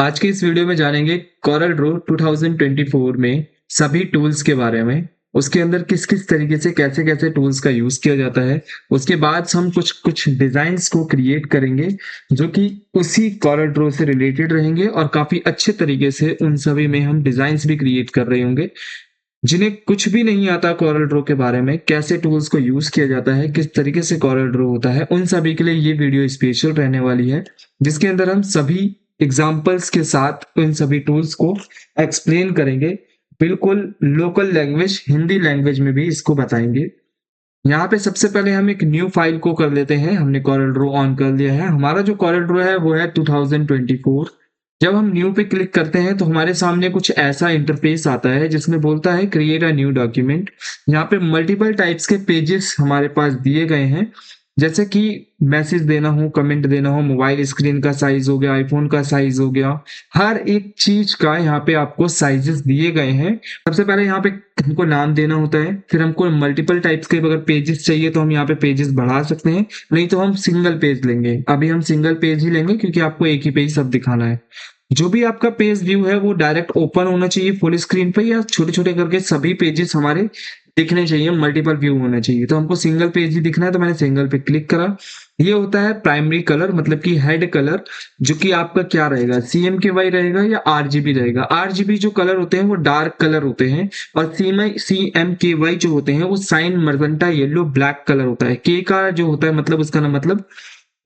आज के इस वीडियो में जानेंगे Corel Draw 2024 में सभी टूल्स के बारे में। उसके अंदर किस-किस तरीके से कैसे-कैसे टूल्स का यूज़ किया जाता है। उसके बाद हम कुछ डिज़ाइन्स को क्रिएट करेंगे जो कि उसी Corel Draw से रिलेटेड रहेंगे और काफ़ी अच्छे तरीके से उन सभी में हम डिज़ाइन्स भी क्रिएट कर रहे होंगे। जिन्हें कुछ भी नहीं आता Corel Draw के बारे में, कैसे टूल्स को यूज़ किया जाता है, किस तरीके से Corel Draw होता है, उन सभी के लिए ये वीडियो स्पेशल रहने वाली है, जिसके अंदर हम सभी एग्ज़ाम्पल्स के साथ इन सभी टूल्स को एक्सप्लेन करेंगे। बिल्कुल लोकल लैंग्वेज, हिंदी लैंग्वेज में भी इसको बताएँगे। यहाँ पे सबसे पहले हम एक न्यू फाइल को कर लेते हैं। हमने Corel Draw ऑन कर लिया है। हमारा जो Corel Draw है वो है 2024। जब हम न्यू पे क्लिक करते हैं तो हमारे सामने कुछ ऐसा इंटरफेस आता है जिसमें बोलता है क्रिएट अ न्यू डॉक्यूमेंट। यहाँ पे मल्टीपल टाइप्स के पेजेस हमारे पास दिए गए हैं, जैसे कि मैसेज देना हो, कमेंट देना हो, मोबाइल स्क्रीन का साइज हो गया, आईफोन का साइज हो गया, हर एक चीज का यहाँ पे आपको साइजेस दिए गए हैं। सबसे पहले यहाँ पे हमको नाम देना होता है, फिर हमको मल्टीपल टाइप्स के अगर पेजेस चाहिए तो हम यहाँ पे पेजेस बढ़ा सकते हैं, नहीं तो हम सिंगल पेज लेंगे। अभी हम सिंगल पेज ही लेंगे क्योंकि आपको एक ही पेज सब दिखाना है। जो भी आपका पेज व्यू है वो डायरेक्ट ओपन होना चाहिए फुल स्क्रीन पे, या छोटे छोटे करके सभी पेजेस हमारे दिखने चाहिए, मल्टीपल व्यू होना चाहिए। तो हमको सिंगल पेज ही दिखना है तो मैंने सिंगल पे क्लिक करा। ये होता है प्राइमरी कलर, मतलब कि हेड कलर, जो कि आपका क्या रहेगा, CMKY रहेगा या RGB रहेगा। RGB जो कलर होते हैं वो डार्क कलर होते हैं, और CMKY जो होते हैं वो cyan magenta yellow black colour होता है। के का जो होता है मतलब उसका ना मतलब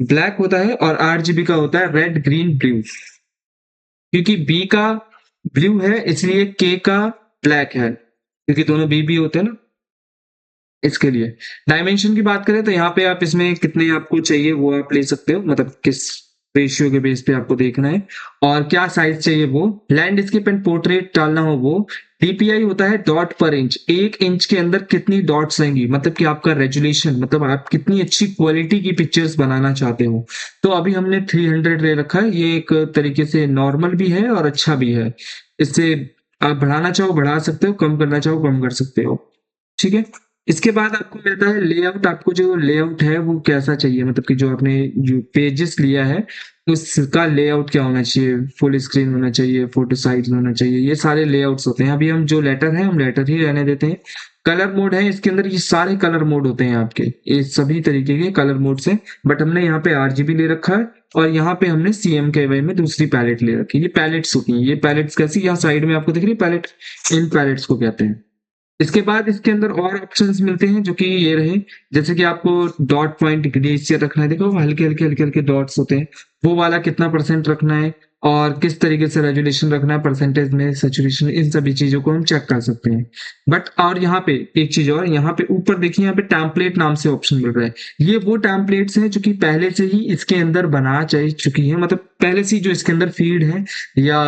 ब्लैक होता है, और RGB का होता है रेड ग्रीन ब्लू। क्योंकि बी का ब्लू है इसलिए के का ब्लैक है, क्योंकि दोनों बी होते हैं ना, इसके लिए। डायमेंशन की बात करें तो यहाँ पे आप इसमें कितने आपको चाहिए वो आप ले सकते हो, मतलब किस रेशियो के बेस पे आपको देखना है, और क्या साइज चाहिए वो। लैंडस्केप एंड पोर्ट्रेट डालना हो वो। DPI होता है डॉट पर इंच, 1 इंच के अंदर कितनी डॉट्स आएंगी, मतलब कि आपका रेजुलेशन, मतलब आप कितनी अच्छी क्वालिटी की पिक्चर्स बनाना चाहते हो। तो अभी हमने 300 ले रखा है, ये एक तरीके से नॉर्मल भी है और अच्छा भी है। इससे आप बढ़ाना चाहो बढ़ा सकते हो, कम करना चाहो कम कर सकते हो। ठीक है। इसके बाद आपको मिलता है लेआउट। आपको जो लेआउट है वो कैसा चाहिए, मतलब कि जो आपने जो पेजेस लिया है उसका लेआउट क्या होना चाहिए, फुल स्क्रीन होना चाहिए, फोटो साइज होना चाहिए, ये सारे लेआउट्स होते हैं। अभी हम जो लेटर है हम लेटर ही रहने देते हैं। कलर मोड है इसके अंदर, ये सारे कलर मोड होते हैं आपके, ये सभी तरीके के कलर मोड से। बट हमने यहाँ पे RGB ले रखा है, और यहाँ पे हमने CMKY में दूसरी पैलेट ले रखी है। ये पैलेट्स होती हैं। ये पैलेट्स कैसी, यहाँ साइड में आपको दिख रही है पैलेट, इन पैलेट्स को कहते हैं। इसके बाद इसके अंदर और ऑप्शंस मिलते हैं जो कि ये रहे, जैसे कि आपको डॉट पॉइंट ग्रेडिएंट रखना है, देखो हल्के हल्के हल्के हल्के डॉट्स होते हैं, वो वाला कितना परसेंट रखना है, और किस तरीके से रेजुलेशन रखना है, परसेंटेज में, सैचुरेशन, इन सभी चीजों को हम चेक कर सकते हैं। बट और यहाँ पे एक चीज और, यहाँ पे ऊपर देखिए, यहाँ पे टेम्पलेट नाम से ऑप्शन मिल रहा है। ये वो टेम्पलेट्स हैं जो कि पहले से ही इसके अंदर बना चुकी है, मतलब पहले से ही जो इसके अंदर फीड है, या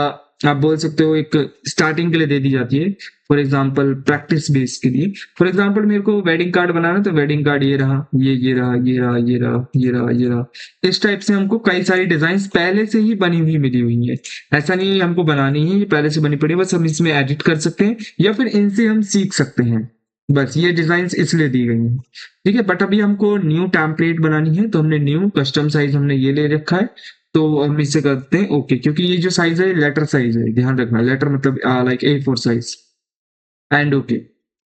आप बोल सकते हो एक स्टार्टिंग के लिए दे दी जाती है। फॉर एग्जाम्पल प्रैक्टिस बेस के लिए, फॉर एग्जाम्पल मेरे को वेडिंग कार्ड बनाना है तो वेडिंग कार्ड ये रहा, ये रहा, ये रहा, ये रहा, ये रहा, ये रहा। इस टाइप से हमको कई सारी डिजाइन पहले से ही बनी हुई मिली हुई है। ऐसा नहीं है हमको बनानी है, ये पहले से बनी पड़ी है, बस हम इसमें एडिट कर सकते हैं या फिर इनसे हम सीख सकते हैं। बस ये डिजाइन इसलिए दी गई हैं। ठीक है। बट अभी हमको न्यू टेम्पलेट बनानी है तो हमने न्यू कस्टम साइज हमने ये ले रखा है, तो हम इसे करते हैं ओके। क्योंकि ये जो साइज है लेटर साइज है, ध्यान रखना, लेटर मतलब like A4 size. And okay,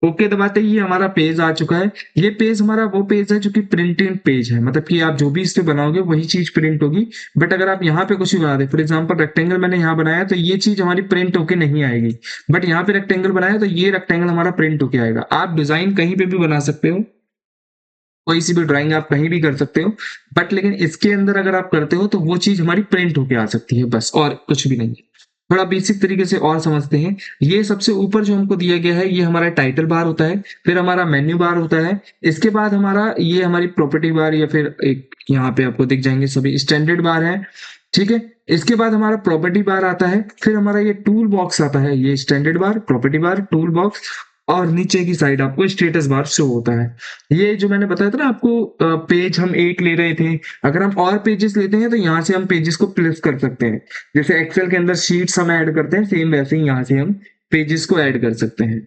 okay दबाते ही हमारा पेज आ चुका है। ये पेज हमारा वो पेज है जो कि प्रिंटेड पेज है, मतलब कि आप जो भी इस पे बनाओगे वही चीज प्रिंट होगी। बट अगर आप यहाँ पे कुछ भी बना दे, फॉर एग्जांपल रेक्टेंगल मैंने यहाँ बनाया तो ये चीज हमारी प्रिंट होके नहीं आएगी। बट यहाँ पे रेक्टेंगल बनाया तो ये रेक्टेंगल हमारा प्रिंट होके आएगा। आप डिजाइन कहीं पे भी बना सकते हो, कोई सी भी ड्राइंग आप कहीं भी कर सकते हो, बट लेकिन इसके अंदर अगर आप करते हो तो वो चीज हमारी प्रिंट होके आ सकती है, बस और कुछ भी नहीं है। थोड़ा बेसिक तरीके से और समझते हैं। ये सबसे ऊपर जो हमको दिया गया है ये हमारा टाइटल बार होता है, फिर हमारा मेन्यू बार होता है, इसके बाद हमारा ये हमारी प्रॉपर्टी बार, या फिर एक यहाँ पे आपको दिख जाएंगे सभी स्टैंडर्ड बार है। ठीक है। इसके बाद हमारा प्रॉपर्टी बार आता है, फिर हमारा ये टूल बॉक्स आता है, ये स्टैंडर्ड बार, प्रॉपर्टी बार, टूल बॉक्स, और नीचे की साइड आपको स्टेटस बार शो होता है। ये जो मैंने बताया था ना आपको, पेज हम एक ले रहे थे, अगर हम और पेजेस लेते हैं तो यहाँ से हम पेजेस को प्लेस कर सकते हैं। जैसे एक्सेल के अंदर शीट्स हम ऐड करते हैं, सेम वैसे ही यहाँ से हम पेजेस को ऐड कर सकते हैं।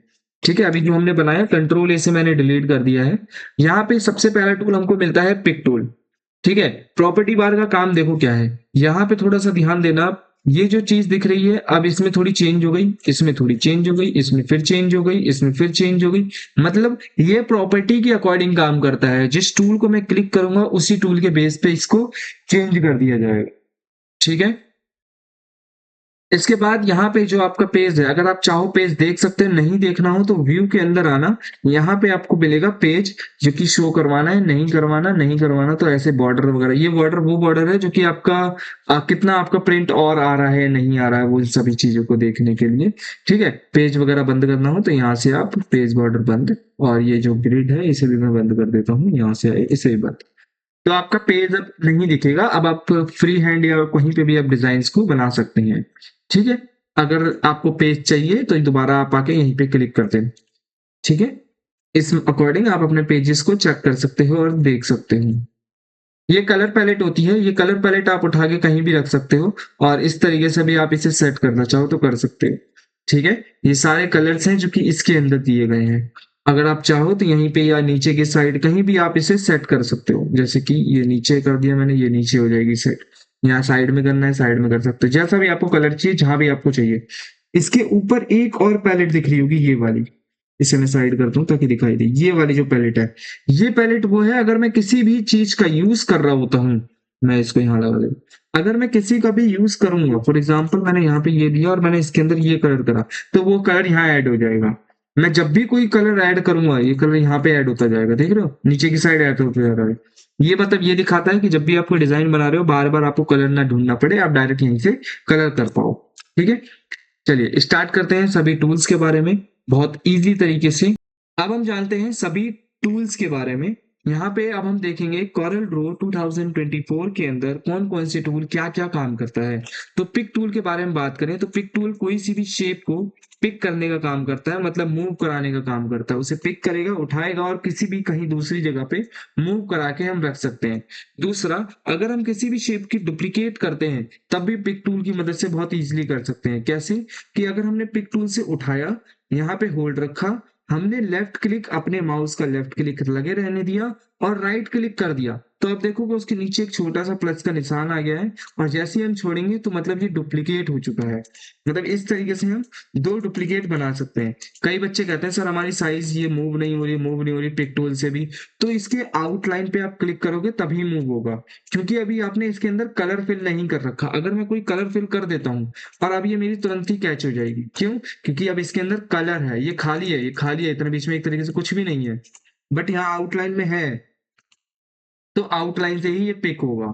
ठीक है। अभी जो हमने बनाया Ctrl A से मैंने डिलीट कर दिया है। यहाँ पे सबसे पहला टूल हमको मिलता है पिक टूल। ठीक है। प्रॉपर्टी बार का काम देखो क्या है, यहाँ पे थोड़ा सा ध्यान देना। ये जो चीज दिख रही है अब इसमें थोड़ी चेंज हो गई, इसमें थोड़ी चेंज हो गई, इसमें फिर चेंज हो गई, इसमें फिर चेंज हो गई। मतलब ये प्रॉपर्टी के अकॉर्डिंग काम करता है, जिस टूल को मैं क्लिक करूंगा उसी टूल के बेस पे इसको चेंज कर दिया जाएगा। ठीक है। इसके बाद यहाँ पे जो आपका पेज है, अगर आप चाहो पेज देख सकते हैं, नहीं देखना हो तो व्यू के अंदर आना, यहाँ पे आपको मिलेगा पेज जो कि शो करवाना है, नहीं करवाना, नहीं करवाना तो ऐसे बॉर्डर वगैरह, ये बॉर्डर वो बॉर्डर है जो कि आपका कितना आपका प्रिंट और आ रहा है नहीं आ रहा है वो सभी चीजों को देखने के लिए। ठीक है। पेज वगैरह बंद करना हो तो यहाँ से आप पेज बॉर्डर बंद, और ये जो ग्रिड है इसे भी मैं बंद कर देता हूँ, यहाँ से आए इसे भी बंद। तो आपका पेज अब नहीं दिखेगा, अब आप फ्री हैंड या कहीं पे भी आप डिजाइन को बना सकते हैं। ठीक है। अगर आपको पेज चाहिए तो दोबारा आप आके यहीं पे क्लिक करते हैं। ठीक है। इस अकॉर्डिंग आप अपने पेजेस को चेक कर सकते हो और देख सकते हो। ये कलर पैलेट होती है, ये कलर पैलेट आप उठा के कहीं भी रख सकते हो, और इस तरीके से भी आप इसे सेट करना चाहो तो कर सकते हो। ठीक है। ये सारे कलर्स हैं जो कि इसके अंदर दिए गए हैं। अगर आप चाहो तो यहीं पे या नीचे की साइड कहीं भी आप इसे सेट कर सकते हो, जैसे कि ये नीचे कर दिया मैंने, ये नीचे हो जाएगी सेट। यहाँ साइड में करना है साइड में कर सकते हो, जैसा भी आपको कलर चाहिए जहां भी आपको चाहिए। इसके ऊपर एक और पैलेट दिख रही होगी, ये वाली, इसे मैं साइड करता हूँ ताकि दिखाई दे। ये वाली जो पैलेट है, ये पैलेट वो है अगर मैं किसी भी चीज का यूज कर रहा होता हूँ, मैं इसको यहाँ लगा दे, अगर मैं किसी का भी यूज करूंगा, फॉर एग्जाम्पल मैंने यहाँ पे ये दिया और मैंने इसके अंदर ये कलर करा, तो वो कलर यहाँ ऐड हो जाएगा। मैं जब भी कोई कलर ऐड करूंगा ये कलर यहाँ पे ऐड होता जाएगा, देख रहे हो नीचे की साइड ऐड होता जा रहा है। ये मतलब ये दिखाता है कि जब भी आपको डिजाइन बना रहे हो बार बार आपको कलर ना ढूंढना पड़े, आप डायरेक्ट यहीं से कलर कर पाओ। ठीक है। चलिए स्टार्ट करते हैं सभी टूल्स के बारे में बहुत इजी तरीके से। अब हम जानते हैं सभी टूल्स के बारे में। यहाँ पे अब हम देखेंगे कॉरल ड्रॉ 2024 के अंदर कौन कौन से टूल क्या क्या काम करता है। तो पिक टूल के बारे में बात करें तो पिक टूल कोई सी भी शेप को पिक करने का काम करता है, मतलब मूव कराने का काम करता है। उसे पिक करेगा, उठाएगा और किसी भी कहीं दूसरी जगह पे मूव करा के हम रख सकते हैं। दूसरा, अगर हम किसी भी शेप की डुप्लीकेट करते हैं तब भी पिक टूल की मदद से बहुत इजीली कर सकते हैं। कैसे? कि अगर हमने पिक टूल से उठाया, यहाँ पे होल्ड रखा, हमने लेफ्ट क्लिक, अपने माउस का लेफ्ट क्लिक लगे रहने दिया और राइट क्लिक कर दिया, तो अब देखोगे उसके नीचे एक छोटा सा प्लस का निशान आ गया है, और जैसे ही हम छोड़ेंगे तो मतलब ये डुप्लीकेट हो चुका है। मतलब इस तरीके से हम दो डुप्लीकेट बना सकते हैं। कई बच्चे कहते हैं सर हमारी साइज ये मूव नहीं हो रही, मूव नहीं हो रही पिक टूल से भी, तो इसके आउटलाइन पे आप क्लिक करोगे तभी मूव होगा, क्योंकि अभी आपने इसके अंदर कलर फिल नहीं कर रखा। अगर मैं कोई कलर फिल कर देता हूँ और अब ये मेरी तुरंत ही कैच हो जाएगी, क्यों? क्योंकि अब इसके अंदर कलर है, ये खाली है, ये खाली है, इतना बीच में एक तरीके से कुछ भी नहीं है, बट यहाँ आउटलाइन में है, तो आउटलाइन से ही ये पिक होगा।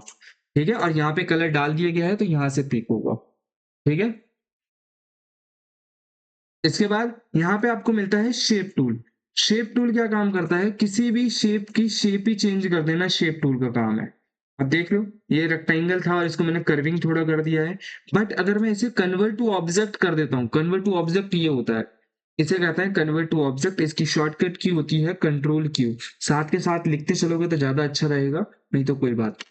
ठीक है। और यहाँ पे कलर डाल दिया गया है तो यहाँ से पिक होगा। ठीक है। इसके बाद यहाँ पे आपको मिलता है शेप टूल। शेप टूल क्या काम करता है? किसी भी शेप की शेप ही चेंज कर देना शेप टूल का काम है। अब देख लो, ये रेक्टेंगल था और इसको मैंने कर्विंग थोड़ा कर दिया है, बट अगर मैं इसे कन्वर्ट टू ऑब्जेक्ट कर देता हूँ, कन्वर्ट टू ऑब्जेक्ट ये होता है, इसे कहते हैं कन्वर्ट टू ऑब्जेक्ट। इसकी शॉर्टकट की होती है कंट्रोल क्यू। साथ के साथ लिखते चलोगे तो ज्यादा अच्छा रहेगा, नहीं तो कोई बात।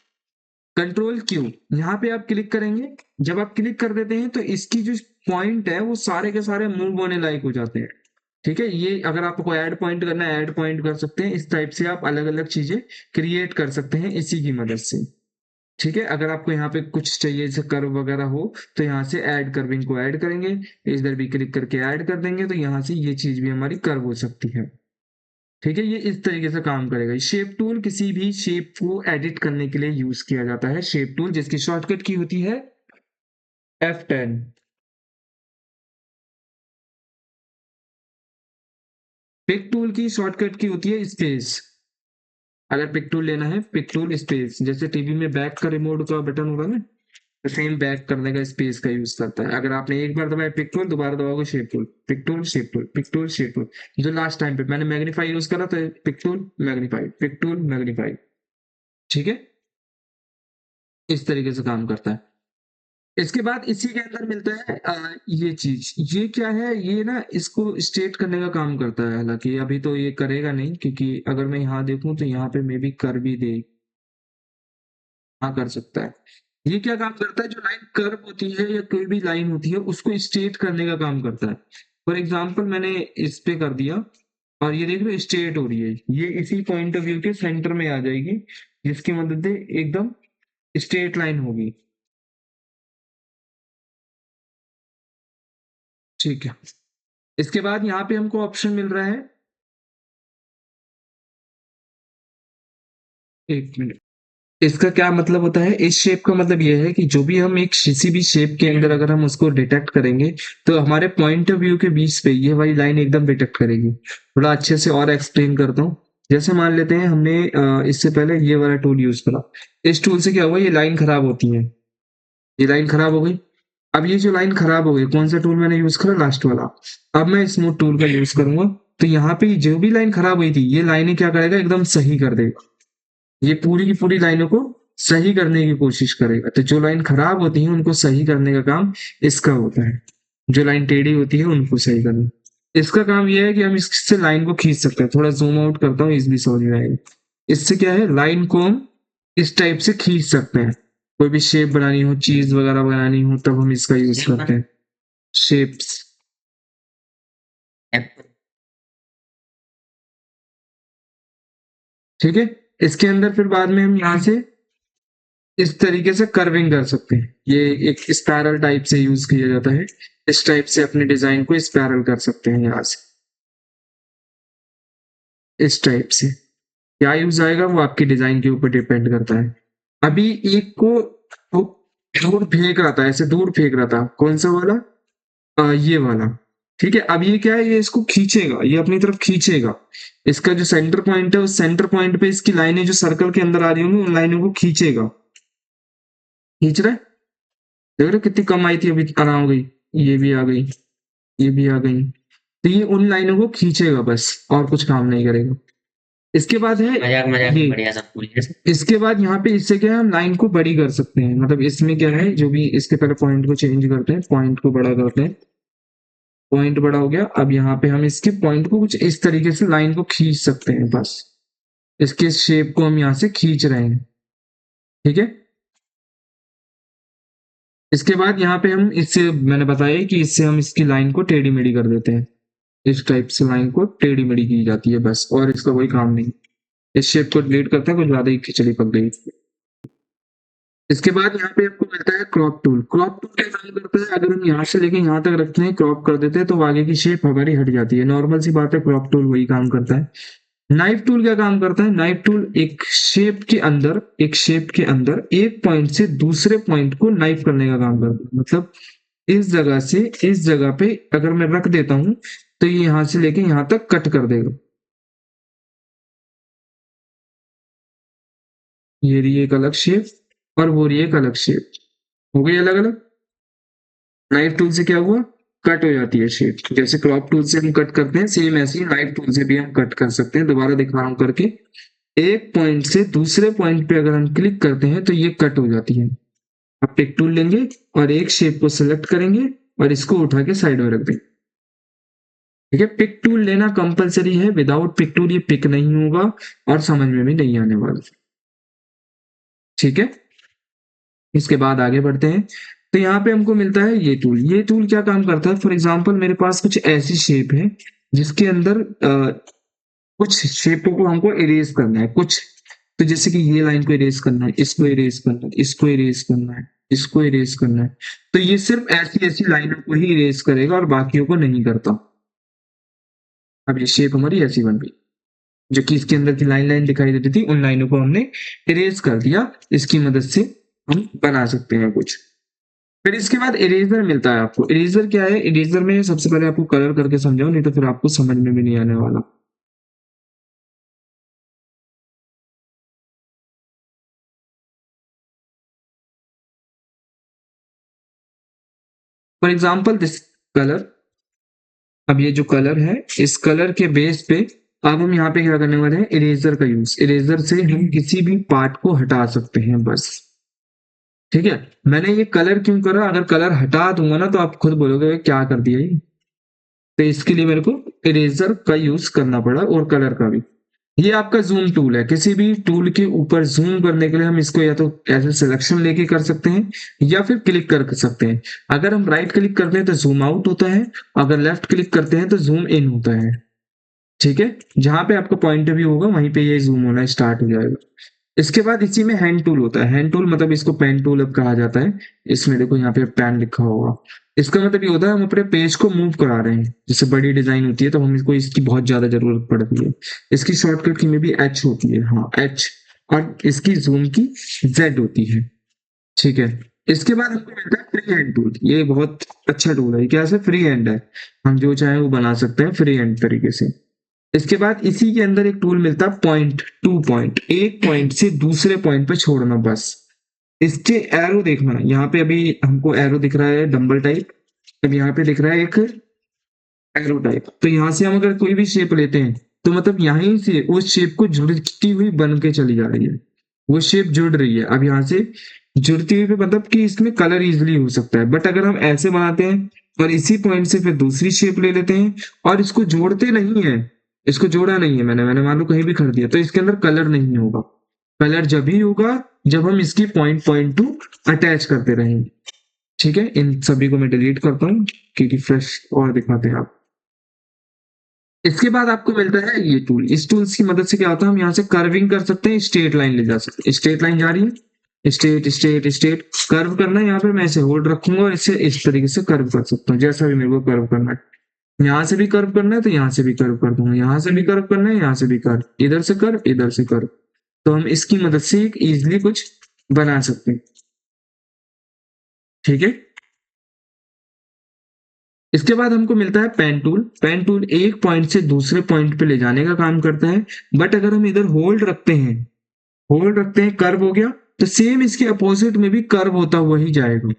कंट्रोल क्यू, यहाँ पे आप क्लिक करेंगे, जब आप क्लिक कर देते हैं तो इसकी जो पॉइंट है वो सारे के सारे मूव होने लायक हो जाते हैं। ठीक है। ये अगर आपको ऐड पॉइंट करना है ऐड पॉइंट कर सकते हैं, इस टाइप से आप अलग अलग चीजें क्रिएट कर सकते हैं इसी की मदद से। ठीक है। अगर आपको यहाँ पे कुछ चाहिए जैसे कर्व वगैरह हो तो यहाँ से ऐड कर्विंग को ऐड करेंगे, इधर भी क्लिक करके ऐड कर देंगे तो यहाँ से ये चीज भी हमारी कर्व हो सकती है। ठीक है। ये इस तरीके से काम करेगा। शेप टूल किसी भी शेप को एडिट करने के लिए यूज किया जाता है, शेप टूल जिसकी शॉर्टकट की होती है F10। पिक टूल की शॉर्टकट की होती है स्पेस। अगर पिक टूल लेना है पिक टूल स्पेस, जैसे टीवी में बैक का रिमोट का बटन होगा ना, तो सेम बैक करने का स्पेस का यूज करता है। अगर आपने एक बार दबाया पिक टूल, दोबारा दबाओगे shape tool, pick tool shape tool, pick tool shape tool. जो लास्ट टाइम पे मैंने मैग्नीफाई यूज करा तो pick tool magnify, pick tool magnify. ठीक है। इस तरीके से काम करता है। इसके बाद इसी के अंदर मिलता है ये चीज, ये क्या है, ये ना इसको स्ट्रेट करने का काम करता है। हालांकि अभी तो ये करेगा नहीं, क्योंकि अगर मैं यहाँ देखूं तो यहाँ पे मे बी कर भी दे, हाँ कर सकता है। ये क्या काम करता है? जो लाइन कर्व होती है या कोई भी लाइन होती है उसको स्ट्रेट करने का काम करता है। फॉर एग्जाम्पल मैंने इस पे कर दिया और ये देख लो स्ट्रेट हो रही है, ये इसी पॉइंट ऑफ व्यू के सेंटर में आ जाएगी, जिसकी मदद से एकदम स्ट्रेट लाइन होगी। ठीक है। इसके बाद यहाँ पे हमको ऑप्शन मिल रहा है, एक मिनट, इसका क्या मतलब होता है? इस शेप का मतलब ये है कि जो भी हम एक किसी भी शेप के अंदर अगर हम उसको डिटेक्ट करेंगे तो हमारे पॉइंट ऑफ व्यू के बीच पे ये वाली लाइन एकदम डिटेक्ट करेगी। थोड़ा अच्छे से और एक्सप्लेन करता हूँ। जैसे मान लेते हैं हमने इससे पहले ये वाला टूल यूज करा, इस टूल से क्या हुआ, ये लाइन खराब होती है, ये लाइन खराब हो गई। अब ये जो लाइन खराब हो गई, कौन सा टूल मैंने यूज करा? लास्ट वाला। अब मैं स्मूथ टूल का यूज करूंगा, तो यहाँ पे जो भी लाइन खराब हुई थी ये लाइनें क्या करेगा, एकदम सही कर देगा। ये पूरी की पूरी लाइनों को सही करने की कोशिश करेगा। तो जो लाइन खराब होती है उनको सही करने का काम इसका होता है, जो लाइन टेढ़ी होती है उनको सही करना। इसका काम यह है कि हम इससे लाइन को खींच सकते हैं। थोड़ा जूम आउट करता हूँ, इजली समझ में आएगा। इससे क्या है, लाइन को हम इस टाइप से खींच सकते हैं। कोई भी शेप बनानी हो, चीज वगैरह बनानी हो, तब हम इसका यूज करते हैं। शेप्स, ठीक है। इसके अंदर फिर बाद में हम यहाँ से इस तरीके से कर्विंग कर सकते हैं। ये एक स्पाइरल टाइप से यूज किया जाता है। इस टाइप से अपने डिजाइन को स्पाइरल कर सकते हैं यहाँ से, इस टाइप से। क्या यूज आएगा वो आपकी डिजाइन के ऊपर डिपेंड करता है। अभी एक को वो दूर फेंक रहा था, ऐसे दूर फेंक रहा था, कौन सा वाला? ये वाला। ठीक है, अब ये क्या है, ये इसको खींचेगा, ये अपनी तरफ खींचेगा। इसका जो सेंटर पॉइंट है, उस सेंटर पॉइंट पे इसकी लाइनें जो सर्कल के अंदर आ रही होंगी उन लाइनों को खींचेगा। खींच रहा है, देख रहे हो कितनी कम आई थी, अभी आराम हो गई। ये भी आ गई, ये भी आ गई। तो ये उन लाइनों को खींचेगा बस, और कुछ काम नहीं करेगा। इसके बाद है मजाक मजाक ये, बढ़िया सब पूरी। इसके बाद यहाँ पे इससे क्या है, हम लाइन को बड़ी कर सकते हैं। मतलब इसमें क्या है, जो भी इसके पहले पॉइंट को चेंज करते हैं, पॉइंट को बड़ा करते हैं। पॉइंट बड़ा हो गया। अब यहाँ पे हम इसके पॉइंट को कुछ इस तरीके से लाइन को खींच सकते हैं बस। इसके शेप को हम यहाँ से खींच रहे हैं, ठीक है। इसके बाद यहाँ पे हम इससे, मैंने बताया कि इससे हम इसकी लाइन को टेढ़ी मेढ़ी कर देते हैं। इस टाइप से लाइन को टेढ़ी मेढ़ी की जाती है बस, और इसका कोई काम नहीं। इस शेप को डिलीट करते हैं, कुछ ज्यादा ही खिचड़ी पक गई। इसके बाद यहाँ पे आपको मिलता है क्रॉप टूल। क्रॉप टूल क्या काम करता है, अगर हम यहाँ से लेके यहाँ तक रखते हैं, क्रॉप कर देते हैं, तो आगे की शेप हमारी हट जाती है। नॉर्मल सी बात है, क्रॉप टूल वही काम करता है। नाइफ टूल क्या काम करता है? नाइफ टूल एक शेप के अंदर, एक शेप के अंदर एक पॉइंट से दूसरे पॉइंट को नाइफ करने का काम करता है। मतलब इस जगह से इस जगह पे अगर मैं रख देता हूं, तो ये यहां से लेके यहां तक कट कर देगा। ये रही एक अलग शेप, और वो रही एक अलग शेप, हो गई अलग अलग। नाइफ टूल से क्या हुआ, कट हो जाती है शेप। जैसे क्रॉप टूल से हम कट करते हैं, सेम ऐसे ही नाइफ टूल से भी हम कट कर सकते हैं। दोबारा दिखा रहा हूं करके। एक पॉइंट से दूसरे पॉइंट पे अगर हम क्लिक करते हैं तो ये कट हो जाती है। आप पिक टूल लेंगे और एक शेप को सिलेक्ट करेंगे और इसको उठा के साइड में रख देंगे, ठीक है। पिक टूल लेना कंपलसरी है, विदाउट पिक टूल ये पिक नहीं होगा और समझ में भी नहीं आने वाला, ठीक है। इसके बाद आगे बढ़ते हैं। तो यहाँ पे हमको मिलता है ये टूल। ये टूल क्या काम करता है, फॉर एग्जाम्पल मेरे पास कुछ ऐसी शेप है जिसके अंदर कुछ शेपों को हमको इरेज करना है कुछ। तो जैसे कि ये लाइन को इरेज करना है, इसको इरेज करना है, इसको इरेज करना है, इसको इरेज करना है। तो ये सिर्फ ऐसी ऐसी लाइनों को ही इरेज करेगा और बाकियों को नहीं करता। अब ये शेप हमारी ऐसी बन गई, जो कि इसके अंदर की लाइन लाइन दिखाई देती थी, उन लाइनों को हमने इरेज कर दिया। इसकी मदद से हम बना सकते हैं कुछ। फिर इसके बाद इरेजर मिलता है आपको। इरेजर क्या है, इरेजर में सबसे पहले आपको कलर करके समझाओ, नहीं तो फिर आपको समझ में भी नहीं आने वाला। For example this colour. अब ये जो कलर है, इस कलर के बेस पे अब हम यहाँ पे क्या करने वाले हैं, इरेजर का यूज। इरेजर से हम किसी भी पार्ट को हटा सकते हैं बस, ठीक है। मैंने ये कलर क्यों करा, अगर कलर हटा दूंगा ना तो आप खुद बोलोगे क्या कर दिया ये। तो इसके लिए मेरे को इरेजर का यूज करना पड़ा, और कलर का भी। ये आपका जूम टूल है। किसी भी टूल के ऊपर जूम करने के लिए हम इसको या तो ऐसे सिलेक्शन लेके कर सकते हैं, या फिर क्लिक कर सकते हैं। अगर हम राइट क्लिक करते हैं तो जूम आउट होता है, अगर लेफ्ट क्लिक करते हैं तो जूम इन होता है, ठीक है। जहां पे आपका पॉइंट ऑफ व्यू होगा वहीं पे ये जूम होना स्टार्ट हो जाएगा। इसके बाद इसी में हैंड टूल होता है। हैंड टूल मतलब इसको पेन टूल अब कहा जाता है। इसमें देखो यहाँ पे पेन लिखा होगा। इसका मतलब ये होता है हम अपने पेज को मूव करा रहे हैं। जैसे बड़ी डिजाइन होती है तो हमको इसकी बहुत ज्यादा जरूरत पड़ती है। इसकी शॉर्टकट की में भी एच होती है, हाँ एच। और इसकी जूम की जेड होती है। ठीक है। इसके बाद हमको मिलता है फ्री हैंड टूल। ये बहुत अच्छा टूल है। क्या से फ्री हैंड है, हम जो चाहे वो बना सकते हैं फ्री हैंड तरीके से। इसके बाद इसी के अंदर एक टूल मिलता है पॉइंट टू पॉइंट, एक पॉइंट से दूसरे पॉइंट पे छोड़ना बस। इसके एरो देखना, यहाँ पे अभी हमको एरो दिख रहा है डंबल टाइप। अब यहाँ पे दिख रहा है एक एरो टाइप। तो यहाँ से हम अगर कोई भी शेप लेते हैं तो मतलब यहीं से उस शेप को जुड़ती हुई बन के चली जा रही है। वो शेप जुड़ रही है। अब यहाँ से जुड़ती हुई पे मतलब कि इसमें कलर इजिली हो सकता है। बट अगर हम ऐसे बनाते हैं और इसी पॉइंट से फिर दूसरी शेप ले लेते हैं और इसको जोड़ते नहीं है, इसको जोड़ा नहीं है मैंने मैंने मान लो कहीं भी कर दिया, तो इसके अंदर कलर नहीं होगा। कलर जब ही होगा जब हम इसकी पॉइंट पॉइंट टू अटैच करते रहेंगे। ठीक है, इन सभी को मैं डिलीट करता हूँ क्योंकि फ्रेश और दिखाते हैं आप। इसके बाद आपको मिलता है ये टूल। इस टूल्स की मदद से क्या होता है, हम यहाँ से कर्विंग कर सकते हैं, स्ट्रेट लाइन ले जा सकते हैं। स्ट्रेट लाइन जा रही है, स्ट्रेट स्ट्रेट स्ट्रेट कर्व करना है। यहाँ पे मैं इसे होल्ड रखूंगा और इसे इस तरीके से कर्व कर सकता हूँ जैसा भी मेरे को कर्व करना है। यहाँ से भी कर्व करना है तो यहाँ से भी कर्व कर दूंगा, यहाँ से भी कर्व करना है, यहाँ से भी कर्व, इधर से कर्व, इधर से कर्व। तो हम इसकी मदद से एक इजिली कुछ बना सकते हैं। ठीक है। इसके बाद हमको मिलता है पेन टूल। पेन टूल एक पॉइंट से दूसरे पॉइंट पे ले जाने का काम करता है। बट अगर हम इधर होल्ड रखते हैं, होल्ड रखते हैं, कर्व हो गया, तो सेम इसके अपोजिट में भी कर्व होता हुआ ही जाएगा।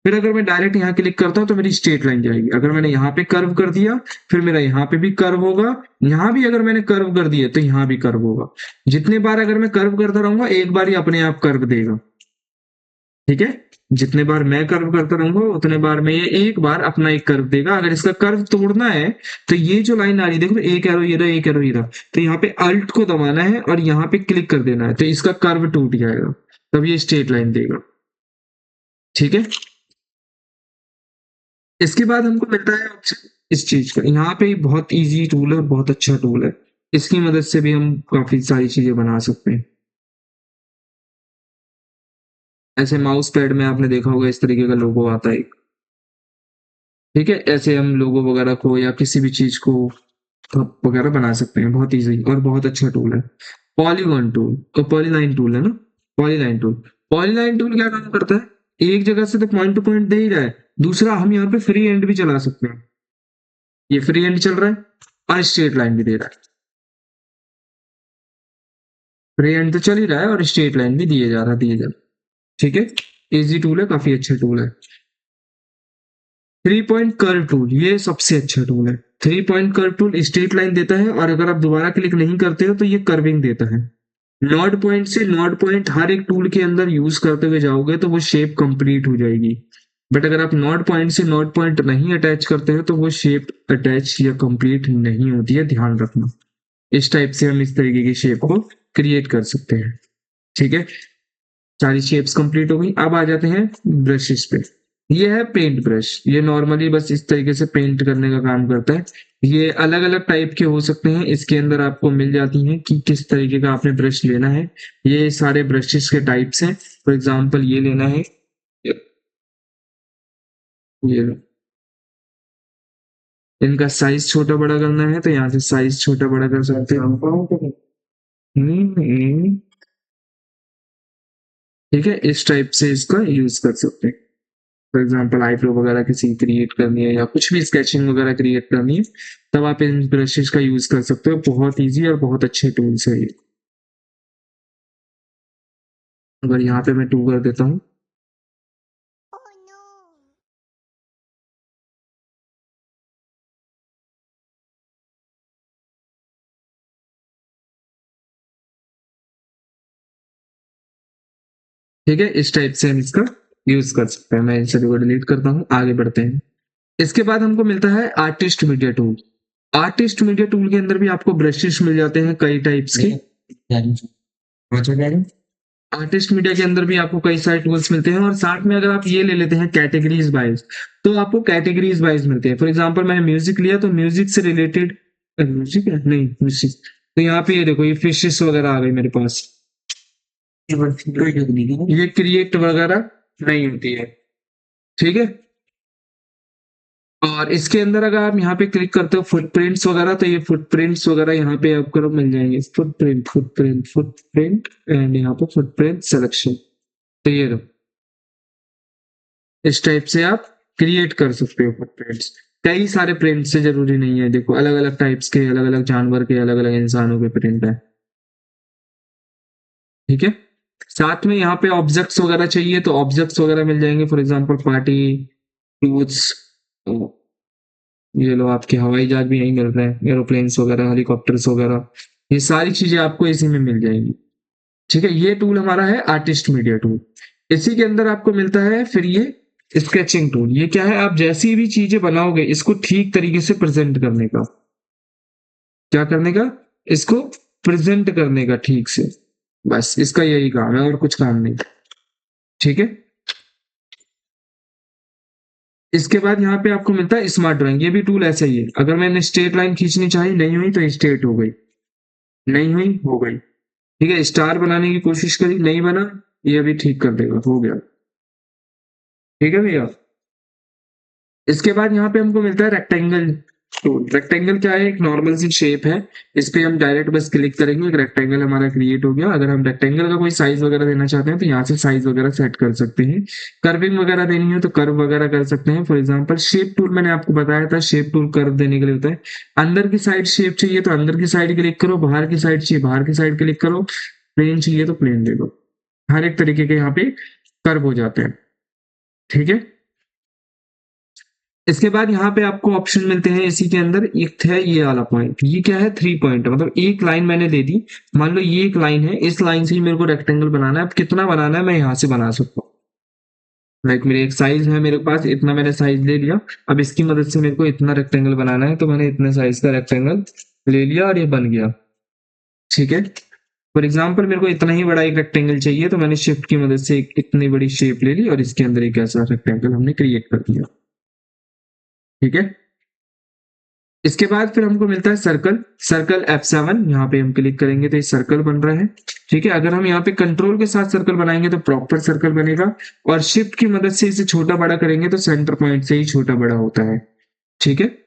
फिर अगर मैं डायरेक्ट यहाँ क्लिक करता हूँ तो मेरी स्ट्रेट लाइन जाएगी। अगर मैंने यहाँ पे कर्व कर दिया फिर मेरा यहाँ पे भी कर्व होगा। यहाँ भी अगर मैंने कर्व कर दिया तो यहाँ भी कर्व होगा। जितने बार अगर मैं कर्व करता रहूंगा एक बार ही अपने आप कर्व देगा। ठीक है। जितने बार मैं कर्व करता रहूंगा उतने बार में ये एक बार अपना एक कर्व देगा। अगर इसका कर्व तोड़ना है तो ये जो लाइन आ रही है देखो, एक एरो ये रहा, एक एरो ये रहा, तो यहाँ पे अल्ट को दबाना है और यहाँ पे क्लिक कर देना है तो इसका कर्व टूट जाएगा, तब ये स्ट्रेट लाइन देगा। ठीक है। इसके बाद हमको मिलता है ऑप्शन इस चीज का। यहाँ पे बहुत इजी टूल है, बहुत अच्छा टूल है। इसकी मदद से भी हम काफी सारी चीजें बना सकते हैं। ऐसे माउस पैड में आपने देखा होगा इस तरीके का लोगो आता है। ठीक है, ऐसे हम लोगो वगैरह को या किसी भी चीज को वगैरह बना सकते हैं बहुत इजी और बहुत अच्छा टूल है। पॉलीगॉन टूल तो पॉलीलाइन टूल है ना। पॉलीलाइन टूल, पॉलीलाइन टूल क्या काम करता है, एक जगह से तो पॉइंट टू पॉइंट दे ही रहा है, दूसरा हम यहाँ पे फ्री एंड भी चला सकते हैं। ये फ्री एंड चल रहा है और स्ट्रेट लाइन भी दे रहा है। फ्री एंड तो चल ही रहा है और स्ट्रेट लाइन भी दिए जा रहा। ठीक है, इजी टूल है, काफी अच्छा टूल है। थ्री पॉइंट कर्व टूल ये सबसे अच्छा टूल है। Three point curve tool straight line देता है और अगर आप दोबारा क्लिक नहीं करते हो तो ये कर्विंग देता है। नॉड पॉइंट से नॉड पॉइंट हर एक टूल के अंदर यूज करते हुए जाओगे तो वो शेप कंप्लीट हो जाएगी। बट अगर आप नॉड पॉइंट से नॉड पॉइंट नहीं अटैच करते हो तो वो शेप अटैच या कंप्लीट नहीं होती है, ध्यान रखना। इस टाइप से हम इस तरीके की शेप को क्रिएट कर सकते हैं। ठीक है, सारी शेप्स कंप्लीट हो गई। अब आ जाते हैं ब्रशेस पे। ये है पेंट ब्रश। ये नॉर्मली बस इस तरीके से पेंट करने का काम करता है। ये अलग अलग टाइप के हो सकते हैं, इसके अंदर आपको मिल जाती हैं कि किस तरीके का आपने ब्रश लेना है। ये सारे ब्रशेस के टाइप्स हैं। फॉर एग्जांपल ये लेना है, ये लो। इनका साइज छोटा बड़ा करना है तो यहाँ से साइज छोटा बड़ा कर सकते हैं। ठीक है, इस टाइप से इसका यूज कर सकते हैं। फॉर एग्जाम्पल आईब्रो वगैरह किसी क्रिएट करनी है या कुछ भी स्केचिंग वगैरह क्रिएट करनी है तब आप इन ब्रशेस का यूज कर सकते हो। बहुत इजी और बहुत अच्छे टूल्स है ये। अगर यहाँ पे मैं टू कर देता हूँ, ठीक है, इस टाइप से हम इसका यूज कर सकते हैं। मैं इन सभी को डिलीट करता हूँ, आगे बढ़ते हैं। इसके बाद हमको मिलता है artist media tool. Artist media tool के अंदर भी आपको ब्रशेस मिल जाते हैं कई टाइप्स के। आर्टिस्ट मीडिया के अंदर भी आपको कई सारे टूल्स मिलते हैं और साथ में अगर आप ये ले लेते हैं कैटेगरीज वाइज तो आपको कैटेगरीज वाइज मिलते हैं। फॉर एग्जांपल मैंने म्यूजिक लिया तो म्यूजिक से रिलेटेड, म्यूजिक है नहीं म्यूजिक, तो यहाँ पे ये देखो ये फिशेस वगैरह आ गई मेरे पास। ये क्रिएट वगैरह नहीं होती है, ठीक है। और इसके अंदर अगर आप यहाँ पे क्लिक करते हो फुटप्रिंट्स वगैरह, तो ये फुटप्रिंट्स वगैरह यहाँ पे आपको मिल जाएंगे, फुटप्रिंट एंड यहाँ पे फुटप्रिंट सिलेक्शन। तो ये लो, इस टाइप से आप क्रिएट कर सकते हो फुटप्रिंट्स। कई सारे प्रिंट से जरूरी नहीं है, देखो अलग अलग टाइप्स के, अलग अलग जानवर के, अलग अलग इंसानों के प्रिंट है, ठीक है। साथ में यहाँ पे ऑब्जेक्ट्स वगैरह चाहिए तो ऑब्जेक्ट्स वगैरह मिल जाएंगे, फॉर एग्जांपल पार्टी, फ्रूट्स, ये लो आपके हवाई जहाज भी यहीं मिल रहे हैं, एरोप्लेन्स वगैरह, हेलीकॉप्टर्स वगैरह, ये सारी चीजें आपको इसी में मिल जाएंगी, ठीक है। ये टूल हमारा है आर्टिस्ट मीडिया टूल। इसी के अंदर आपको मिलता है फिर ये स्केचिंग टूल। ये क्या है, आप जैसी भी चीजें बनाओगे इसको ठीक तरीके से प्रेजेंट करने का, क्या करने का, इसको प्रेजेंट करने का ठीक से, बस इसका यही काम है और कुछ काम नहीं, ठीक है। इसके बाद यहाँ पे आपको मिलता है स्मार्ट ड्राइंग। ये भी टूल ऐसा ही है, अगर मैंने स्ट्रेट लाइन खींचनी चाहिए, नहीं हुई तो स्ट्रेट हो गई, नहीं हुई हो गई, ठीक है। स्टार बनाने की कोशिश करी, नहीं बना, ये भी ठीक कर देगा, हो गया, ठीक है भैया। इसके बाद यहाँ पे हमको मिलता है रेक्टेंगल टूल। रेक्टेंगल क्या है, एक नॉर्मल सी शेप है, इस पे हम डायरेक्ट बस क्लिक करेंगे, एक रेक्टेंगल हमारा क्रिएट हो गया। अगर हम रेक्टेंगल का कोई साइज वगैरह देना चाहते हैं तो यहाँ से साइज वगैरह सेट कर सकते हैं। कर्विंग वगैरह देनी है तो कर्व वगैरह कर सकते हैं। फॉर एग्जाम्पल शेप टूल मैंने आपको बताया था, शेप टूल कर्व देने के लिए होता है। अंदर की साइड शेप चाहिए तो अंदर की साइड क्लिक करो, बाहर की साइड चाहिए बाहर की साइड क्लिक करो, प्लेन चाहिए तो प्लेन दे दो। हर एक तरीके के यहाँ पे कर्व हो जाते हैं, ठीक है। इसके बाद यहाँ पे आपको ऑप्शन मिलते हैं इसी के अंदर, एक है ये वाला पॉइंट, ये क्या है, 3 पॉइंट, मतलब एक लाइन मैंने दे दी, मान लो ये एक लाइन है, इस लाइन से ही मेरे को रेक्टेंगल बनाना है। अब कितना बनाना है मैं यहाँ से बना सकता हूँ, लाइक मेरे एक साइज है मेरे पास, इतना मैंने साइज ले लिया, अब इसकी मदद से मेरे को इतना रेक्टेंगल बनाना है, तो मैंने इतने साइज का रेक्टेंगल ले लिया और ये बन गया, ठीक है। फॉर एग्जाम्पल मेरे को इतना ही बड़ा एक रेक्टेंगल चाहिए, तो मैंने शिफ्ट की मदद से एक इतनी बड़ी शेप ले ली और इसके अंदर एक ऐसा रेक्टेंगल हमने क्रिएट कर दिया, ठीक है। इसके बाद फिर हमको मिलता है सर्कल। सर्कल F7, यहाँ पे हम क्लिक करेंगे तो ये सर्कल बन रहा है, ठीक है। अगर हम यहाँ पे कंट्रोल के साथ सर्कल बनाएंगे तो प्रॉपर सर्कल बनेगा, और शिफ्ट की मदद से इसे छोटा बड़ा करेंगे तो सेंटर पॉइंट से ही छोटा बड़ा होता है, ठीक है।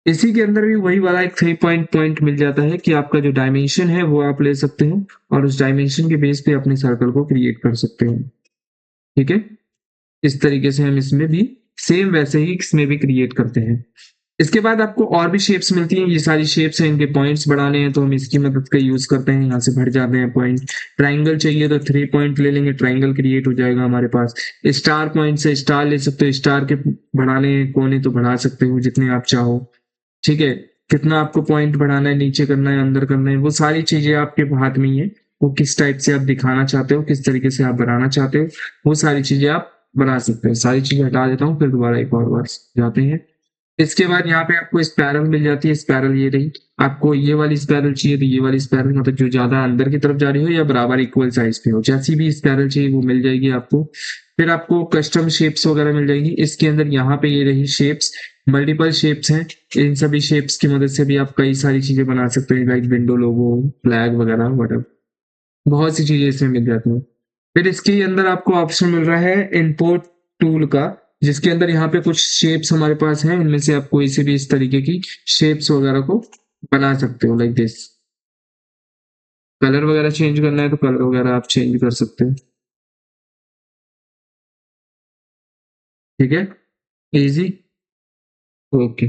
इसी के अंदर भी वही वाला एक 3 पॉइंट पॉइंट मिल जाता है कि आपका जो डायमेंशन है वो आप ले सकते हो और उस डायमेंशन के बेस पे अपने सर्कल को क्रिएट कर सकते हो, ठीक है। इस तरीके से हम इसमें भी सेम वैसे ही इसमें भी क्रिएट करते हैं। इसके बाद आपको और भी शेप्स मिलती हैं, ये सारी शेप्स हैं, इनके पॉइंट्स बढ़ाने हैं तो हम इसकी मदद का यूज करते हैं, यहाँ से बढ़ जाते हैं पॉइंट। ट्राइंगल चाहिए तो 3 पॉइंट ले लेंगे, ट्राइंगल क्रिएट हो जाएगा हमारे पास। स्टार पॉइंट से स्टार ले सकते हो, स्टार के बढ़ाने कोने तो बढ़ा सकते हो जितने आप चाहो, ठीक है। कितना आपको पॉइंट बढ़ाना है, नीचे करना है, अंदर करना है, वो सारी चीजें आपके हाथ में ही है। वो किस टाइप से आप दिखाना चाहते हो, किस तरीके से आप बनाना चाहते हो, वो सारी चीजें आप बना सकते हो। सारी चीजें हटा देता हूँ, फिर दोबारा एक और बार जाते हैं। इसके बाद यहाँ पे आपको स्पैरल मिल जाती है, स्पैरल ये रही। आपको ये वाली स्पैरल चाहिए तो ये वाली स्पैरल, मतलब जो ज्यादा अंदर की तरफ जा रही हो या बराबर इक्वल साइज पे हो, जैसी भी स्पैरल चाहिए वो मिल जाएगी आपको। फिर आपको कस्टम शेप्स वगैरह मिल जाएगी। इसके अंदर यहाँ पे ये रही शेप्स, मल्टीपल शेप्स हैं। इन सभी शेप्स की मदद से भी आप कई सारी चीजें बना सकते हैं, लाइक विंडो लोगो, फ्लैग वगैरह वगैरह, बहुत सी चीजें इसमें मिल जाती हैं। फिर इसके अंदर आपको ऑप्शन मिल रहा है इंपोर्ट टूल का, जिसके अंदर यहाँ पे कुछ शेप्स हमारे पास हैं, इनमें से आप कोई सी भी इस तरीके की शेप्स वगैरह को बना सकते हो, लाइक दिस। कलर वगैरह चेंज करना है तो कलर वगैरह आप चेंज कर सकते हो, ठीक है, इजी, ओके।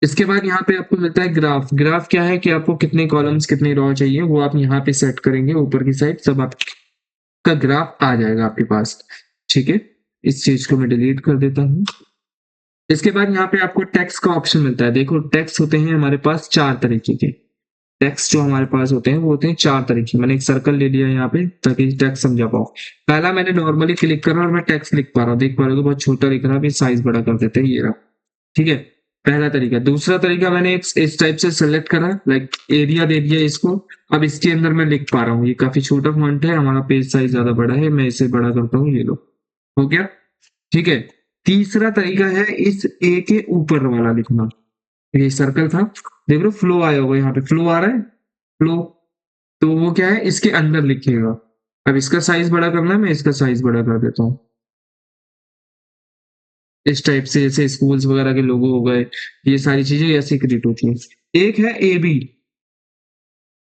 इसके बाद यहाँ पे आपको मिलता है ग्राफ। ग्राफ क्या है कि आपको कितने कॉलम्स कितने रो चाहिए वो आप यहाँ पे सेट करेंगे, ऊपर की साइड सब आपका ग्राफ आ जाएगा आपके पास, ठीक है। इस चीज को मैं डिलीट कर देता हूँ। इसके बाद यहाँ पे आपको टेक्स्ट का ऑप्शन मिलता है। देखो टेक्स्ट होते हैं हमारे पास 4 तरीके के। टेक्स्ट जो हमारे पास होते हैं वो होते हैं 4 तरीके। मैंने एक सर्कल ले लिया यहाँ पे ताकि टेक्स्ट समझा पाओ। पहला मैंने नॉर्मली क्लिक करा और मैं टेक्स्ट लिख पा रहा हूँ, देख पा रहे हो बहुत छोटा लिख रहा है, साइज बड़ा कर देते हैं, ये रहा, ठीक है। पहला तरीका। दूसरा तरीका मैंने इस टाइप से सेलेक्ट करा, लाइक एरिया दे दिया इसको। अब इसके अंदर मैं लिख पा रहा हूँ, ये काफी छोटा फॉन्ट है, हमारा पेज साइज ज्यादा बड़ा है, मैं इसे बड़ा करता हूँ, ये लो, हो गया, ठीक है। तीसरा तरीका है इस ए के ऊपर वाला लिखना। ये सर्कल था, देख लो फ्लो आया होगा, यहाँ पे फ्लो आ रहा है, फ्लो, तो वो क्या है इसके अंदर लिखिएगा, अब इसका साइज बड़ा करना है, मैं इसका साइज बड़ा कर देता हूँ। इस टाइप से जैसे स्कूल्स वगैरह के लोगो हो गए, ये सारी चीजें ऐसे क्रिएट होती हैं। एक है ए बी,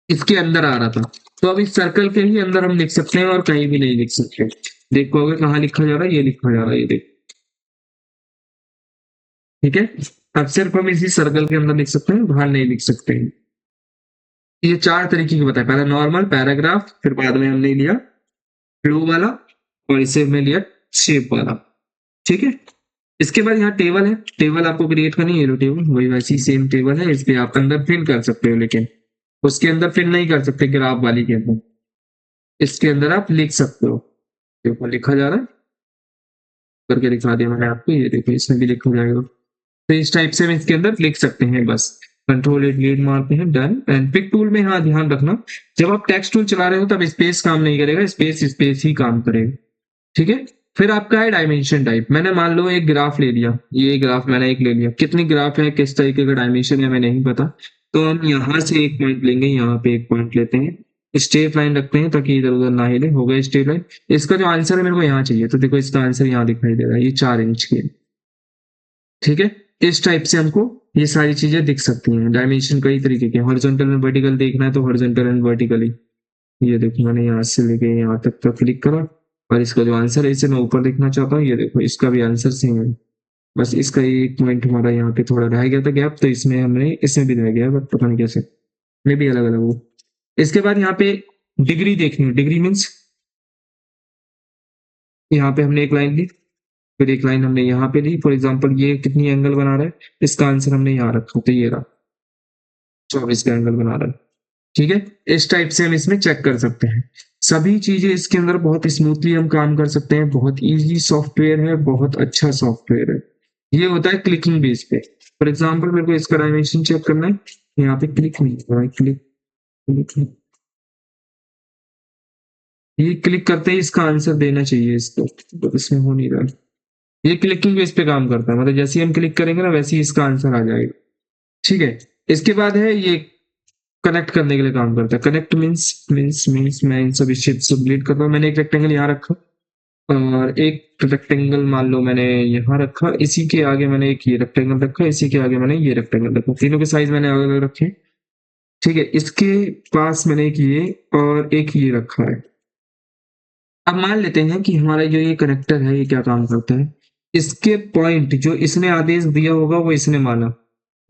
इसके अंदर आ रहा था, तो अब इस सर्कल के ही अंदर हम लिख सकते हैं और कहीं भी नहीं लिख सकते। देखोगे कहाँ लिखा जा रहा है, ये लिखा जा रहा है, ये देख, ठीक है। अब सिर्फ हम इसी सर्कल के अंदर लिख सकते हैं, बाहर नहीं लिख सकते हैं। ये 4 तरीके के बताए, पहला नॉर्मल पैराग्राफ, फिर बाद में हमने लिया फ्लो वाला, और इसे हमने लिया शेप वाला, ठीक है। इसके बाद यहाँ टेबल है, टेबल आपको क्रिएट करनी है, टेबल वही वैसी सेम टेबल है, इस पे आप अंदर फिल कर सकते हो, लेकिन उसके अंदर फिल नहीं कर सकते ग्राफ वाली के अंदर, इसके अंदर आप लिख सकते हो। देखो लिखा जा रहा है, करके दिखा दिया मैंने आपको, ये देखो इसमें भी लिखा जाएगा। तो इस टाइप से हम इसके अंदर लिख सकते हैं, बस कंट्रोल एट लीड मारते हैं, डन। एंड पिक टूल में हाँ ध्यान रखना, जब आप टेक्स्ट टूल चला रहे हो तब स्पेस काम नहीं करेगा, स्पेस स्पेस ही काम करेगा, ठीक है। फिर आपका है डायमेंशन टाइप, मैंने मान लो एक ग्राफ ले लिया, ये ग्राफ मैंने एक ले लिया, कितनी ग्राफ है किस तरीके का डायमेंशन है हमें नहीं पता, तो हम यहाँ से एक पॉइंट लेंगे, यहाँ पे एक पॉइंट लेते हैं, स्ट्रेट लाइन रखते हैं ताकि इधर उधर ना हिले, हो गया स्ट्रेट लाइन। इसका जो आंसर है मेरे को यहाँ चाहिए, तो देखो इसका आंसर यहाँ दिखाई दे रहा है, ये 4 इंच की है, ठीक है। इस टाइप से हमको ये सारी चीजें दिख सकती हैं। डायमेंशन कई तरीके के, हॉरिजॉन्टल एंड वर्टिकल देखना है तो हॉरिजॉन्टल एंड वर्टिकली, ये देखो मैंने यहाँ से लेके यहाँ तक का क्लिक करा, और इसका जो आंसर है इसे मैं ऊपर देखना चाहता हूँ, ये देखो इसका भी आंसर सेम है, बस इसका एक पॉइंट हमारा यहाँ पे थोड़ा रह गया था गैप, तो इसमें हमने इसमें भी रह गया, बट पता नहीं कैसे, मे भी अलग अलग हो। इसके बाद यहाँ पे डिग्री देखनी है, डिग्री मीन्स यहाँ पे हमने एक लाइन ली, फिर एक लाइन हमने यहाँ पे ली, फॉर एग्जाम्पल ये कितनी एंगल बना रहा है, इसका आंसर हमने यहाँ रखा, तो ये रहा 24 का एंगल बना रहा है, ठीक है। इस टाइप से हम इसमें चेक कर सकते हैं सभी चीजें, इसके अंदर बहुत स्मूथली हम काम कर सकते हैं, बहुत इजी सॉफ्टवेयर है, बहुत अच्छा सॉफ्टवेयर है। ये होता है क्लिकिंग बेस पे, फॉर एग्जाम्पल मेरे को इसका डायमेंशन चेक करना है, यहाँ पे क्लिक नहीं हो रहा है, क्लिक क्लिक, ये क्लिक करते ही इसका आंसर देना चाहिए इसको, तो इसमें हो नहीं रहा है। ये क्लिकिंग बेस पे काम करता है, मतलब जैसे ही हम क्लिक करेंगे ना वैसे ही इसका आंसर आ जाएगा, ठीक है। इसके बाद है ये कनेक्ट करने के लिए काम करता है, कनेक्ट मीन्स मैं इन सभी शेप्स को डिलीट करता हूँ, मैंने एक रेक्टेंगल यहाँ रखा, और एक रेक्टेंगल मान लो मैंने यहाँ रखा, इसी के आगे मैंने एक ये रेक्टेंगल रखा, इसी के आगे मैंने ये रेक्टेंगल रखा, तीनों के साइज मैंने अलग अलग रखे, ठीक है। इसके पास मैंने एक ये और एक ये रखा है। अब मान लेते हैं कि हमारा जो ये कनेक्टर है ये क्या काम करता है, इसके पॉइंट जो इसने आदेश दिया होगा वो इसने माना,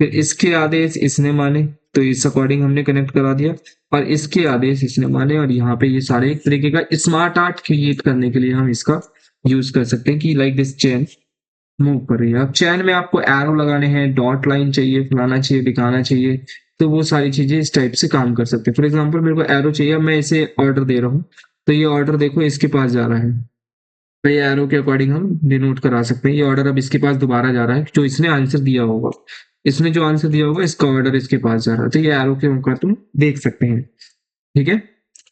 फिर इसके आदेश इसने माने, तो इस अकॉर्डिंग हमने कनेक्ट करा दिया, और इसके आदेश इसने माने, और यहाँ पे ये सारे एक तरीके का स्मार्ट आर्ट क्रिएट करने के लिए हम इसका यूज कर सकते हैं कि लाइक दिस चेन मूव कर रही है। अब चैन में आपको एरो लगाने हैं, डॉट लाइन चाहिए, फलाना चाहिए, दिखाना चाहिए, तो वो सारी चीजें इस टाइप से काम कर सकते हैं। फॉर एग्जाम्पल मेरे को एरो चाहिए, अब मैं इसे ऑर्डर दे रहा हूँ, तो ये ऑर्डर देखो इसके पास जा रहा है, तो ये एरो के अकॉर्डिंग हम डिनोट करा सकते हैं, ये ऑर्डर अब इसके पास दोबारा जा रहा है, जो इसने आंसर दिया होगा, इसने जो आंसर दिया होगा इसका ऑर्डर इसके पास जा रहा है, तो ये एरो के होकर तुम देख सकते हैं, ठीक है।